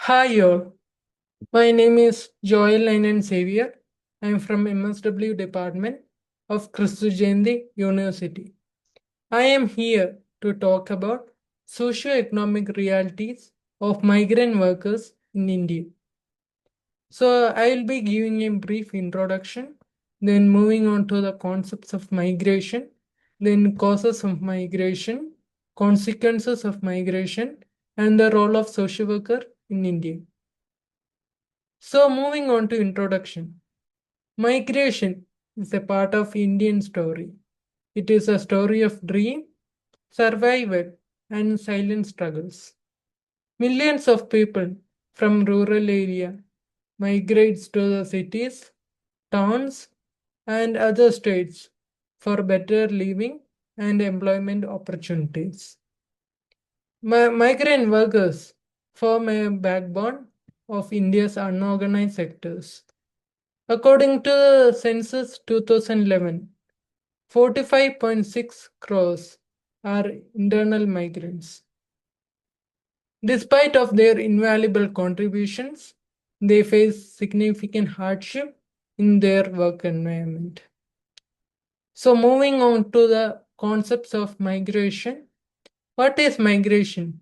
Hi all, my name is Joel Linen Xavier. I am from MSW Department of Christu Jayanti University. I am here to talk about socio-economic realities of migrant workers in India. So I will be giving a brief introduction, then moving on to the concepts of migration, then causes of migration, consequences of migration, and the role of social worker in India. So moving on to introduction. Migration is a part of Indian story. It is a story of dream, survival, and silent struggles. Millions of people from rural area migrates to the cities, towns, and other states for better living and employment opportunities. Migrant workers form a backbone of India's unorganized sectors. According to Census 2011, 45.6 crores are internal migrants. Despite of their invaluable contributions, they face significant hardship in their work environment. So moving on to the concepts of migration. What is migration?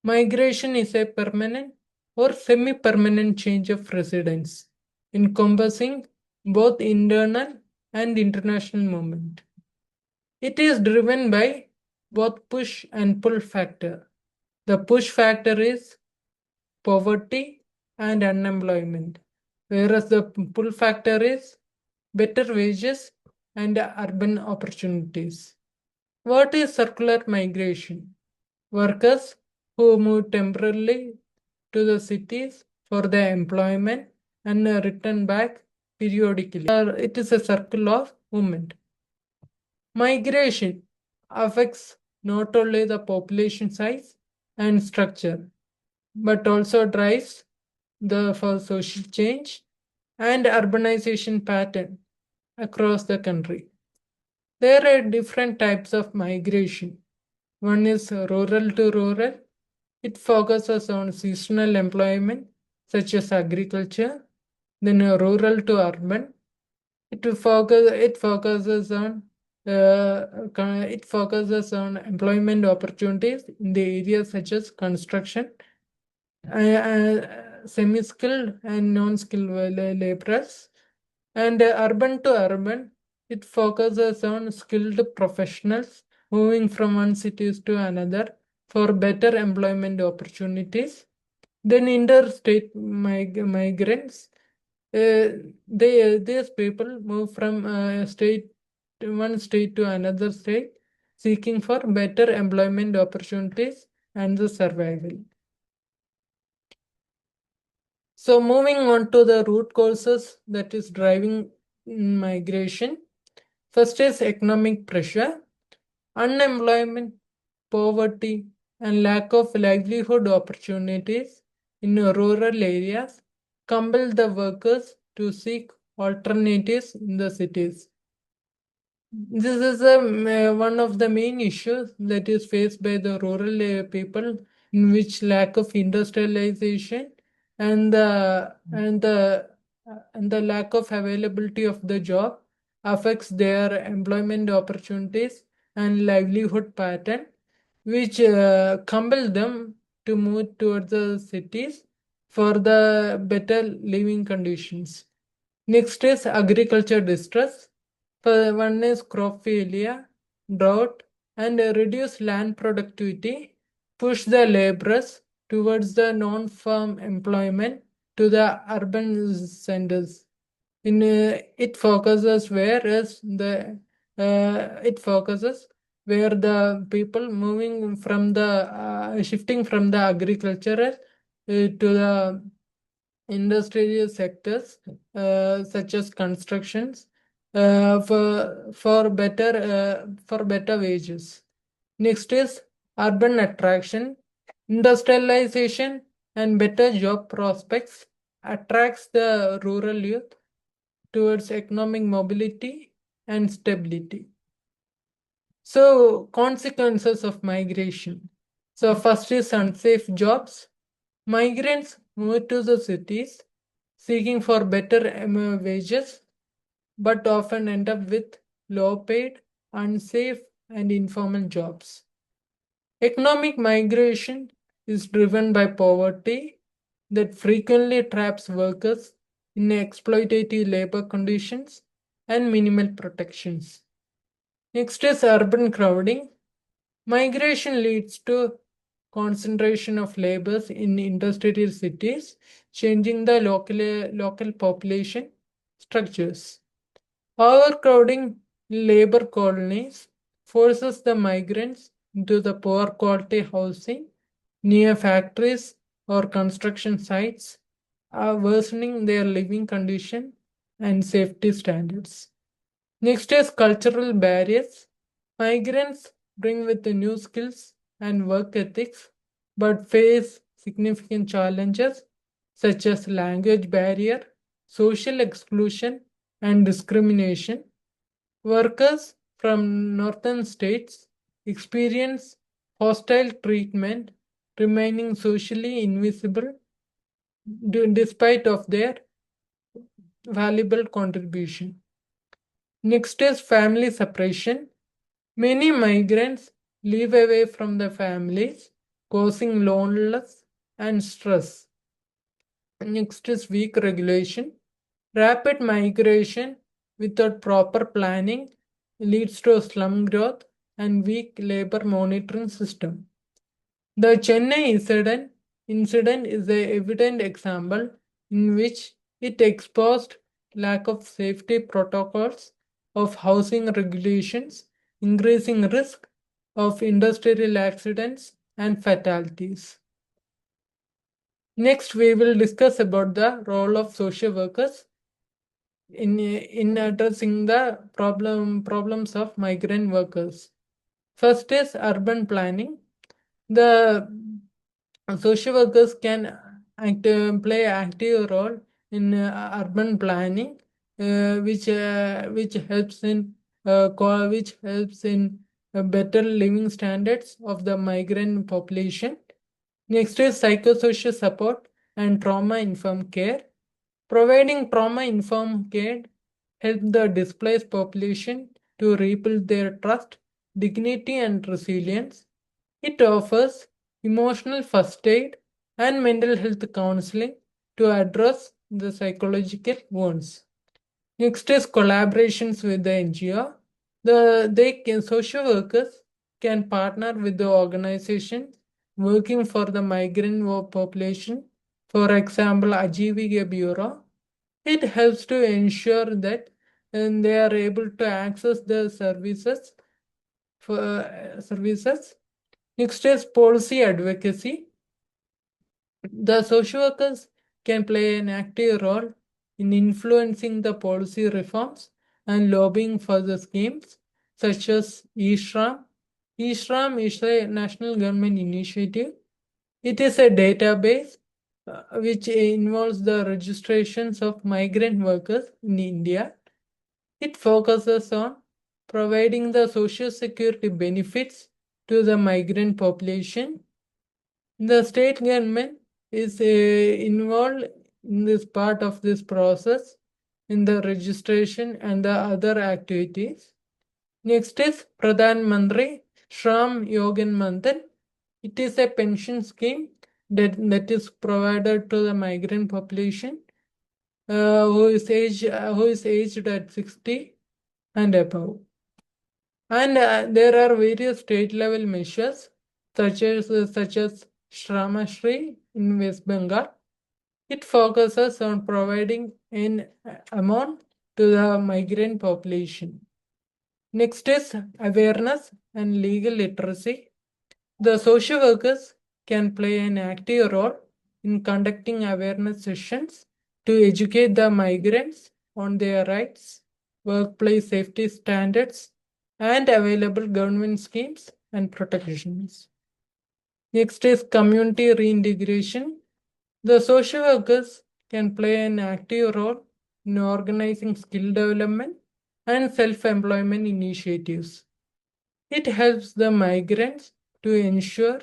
Migration is a permanent or semi-permanent change of residence, encompassing both internal and international movement. It is driven by both push and pull factor. The push factor is poverty and unemployment, whereas the pull factor is better wages and urban opportunities. What is circular migration? Workers who move temporarily to the cities for their employment and return back periodically. It is a circle of movement. Migration affects not only the population size and structure, but also drives the for social change and urbanization pattern across the country. There are different types of migration. One is rural to rural. It focuses on seasonal employment such as agriculture. Then rural to urban. It focuses on employment opportunities in the areas such as construction, semi-skilled and non-skilled laborers. And urban to urban, it focuses on skilled professionals moving from one cities to another for better employment opportunities. Then interstate migrants, these people move from one state to another state, seeking for better employment opportunities and the survival. So moving on to the root causes that is driving migration. First is economic pressure, unemployment, poverty, and lack of livelihood opportunities in rural areas compel the workers to seek alternatives in the cities. This is one of the main issues that is faced by the rural people, in which lack of industrialization and the lack of availability of the job affects their employment opportunities and livelihood pattern, which compel them to move towards the cities for the better living conditions. Next is agriculture distress. One is crop failure, drought, and reduced land productivity push the laborers towards the non-farm employment to the urban centers. It focuses where the people moving from the shifting from the agricultural to the industrial sectors such as constructions for better wages. Next is urban attraction, industrialization, and better job prospects attracts the rural youth towards economic mobility and stability. So consequences of migration. So first is unsafe jobs. Migrants move to the cities seeking for better wages, but often end up with low paid, unsafe, and informal jobs. Economic migration is driven by poverty that frequently traps workers in exploitative labor conditions and minimal protections. Next is urban crowding. Migration leads to concentration of labors in industrial cities, changing the local population structures. Overcrowding in labor colonies forces the migrants into the poor quality housing near factories or construction sites, worsening their living condition and safety standards. Next is cultural barriers. Migrants bring with the new skills and work ethics, but face significant challenges such as language barrier, social exclusion, and discrimination. Workers from northern states experience hostile treatment, remaining socially invisible despite of their valuable contribution. Next is family separation. Many migrants live away from their families, causing loneliness and stress. Next is weak regulation. Rapid migration without proper planning leads to slum growth and weak labor monitoring system. The Chennai incident is an evident example in which it exposed lack of safety protocols of housing regulations, increasing risk of industrial accidents and fatalities. Next, we will discuss about the role of social workers in addressing the problems of migrant workers. First is urban planning. The social workers can play an active role in urban planning, which helps in better living standards of the migrant population. Next is psychosocial support and trauma-informed care. Providing trauma-informed care help the displaced population to rebuild their trust, dignity, and resilience. It offers emotional first aid and mental health counseling to address the psychological wounds. Next is collaborations with the NGO. Social workers can partner with the organizations working for the migrant population. For example, Ajivika Bureau. It helps to ensure that they are able to access the services. Next is policy advocacy. The social workers can play an active role in influencing the policy reforms and lobbying for the schemes such as eShram. eShram is a national government initiative. It is a database which involves the registrations of migrant workers in India. It focuses on providing the social security benefits to the migrant population. The state government is involved in this part of this process in the registration and the other activities. Next is Pradhan Mantri Shram Yogan Manthan. It is a pension scheme that is provided to the migrant population who is aged at 60 and above. And there are various state level measures such as Shramashri in West Bengal. It focuses on providing an amount to the migrant population. Next is awareness and legal literacy. The social workers can play an active role in conducting awareness sessions to educate the migrants on their rights, workplace safety standards, and available government schemes and protections. Next is community reintegration. The social workers can play an active role in organizing skill development and self-employment initiatives. It helps the migrants to ensure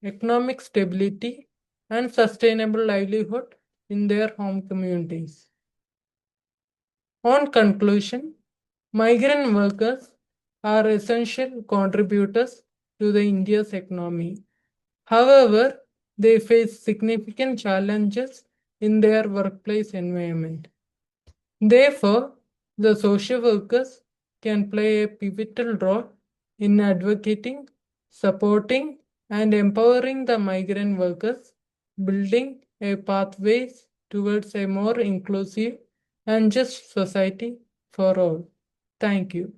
economic stability and sustainable livelihood in their home communities. On conclusion, migrant workers are essential contributors to the India's economy. However, they face significant challenges in their workplace environment. Therefore, the social workers can play a pivotal role in advocating, supporting, and empowering the migrant workers, building a pathways towards a more inclusive and just society for all. Thank you.